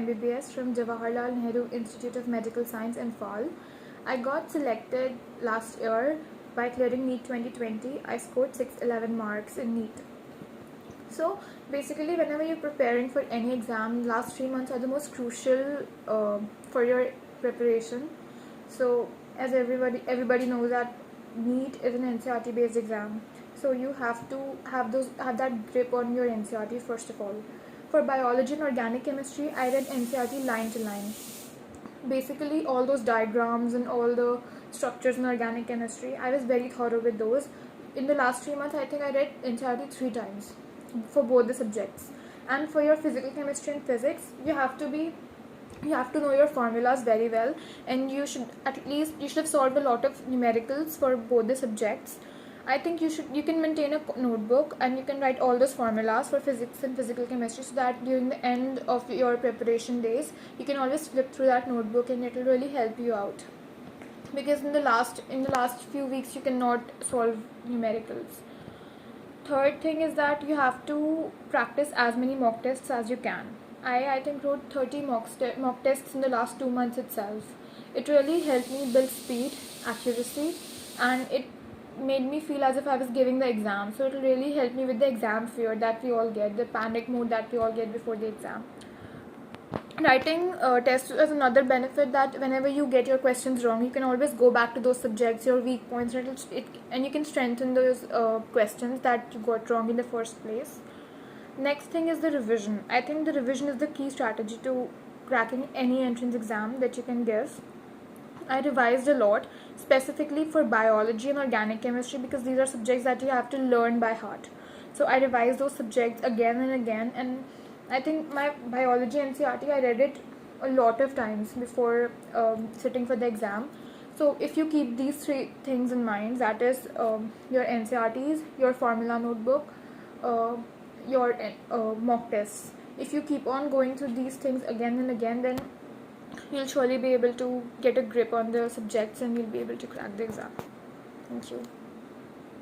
MBBS from Jawaharlal Nehru Institute of Medical Science in Fall. I got selected last year by clearing NEET 2020. I scored 611 marks in NEET. So basically, whenever you're preparing for any exam, last 3 months are the most crucial for your preparation. So as everybody knows that NEET is an NCERT based exam. So you have to have that grip on your NCERT first of all. For biology and organic chemistry, I read NCERT line to line. Basically, all those diagrams and all the structures in organic chemistry, I was very thorough with those. In the last 3 months, I think I read NCERT 3 times for both the subjects. And for your physical chemistry and physics, you have to know your formulas very well, and you should have solved a lot of numericals for both the subjects. I think you can maintain a notebook and you can write all those formulas for physics and physical chemistry, so that during the end of your preparation days you can always flip through that notebook and it will really help you out, because in the last few weeks you cannot solve numericals. Third thing is that you have to practice as many mock tests as you can. I think wrote 30 mock tests in the last 2 months itself. It really helped me build speed, accuracy, and it made me feel as if I was giving the exam. So it will really help me with the exam fear that we all get, the panic mode that we all get before the exam. Writing tests is another benefit, that whenever you get your questions wrong, you can always go back to those subjects, your weak points, and you can strengthen those questions that you got wrong in the first place. Next thing is the revision. I think the revision is the key strategy to cracking any entrance exam that you can give. I revised a lot, specifically for biology and organic chemistry, because these are subjects that you have to learn by heart. So I revised those subjects again and again, and I think my biology NCERT, I read it a lot of times before sitting for the exam. So if you keep these 3 things in mind, that is your NCERTs, your formula notebook, your mock tests, if you keep on going through these things again and again, then you'll surely be able to get a grip on the subjects and you'll be able to crack the exam. Thank you.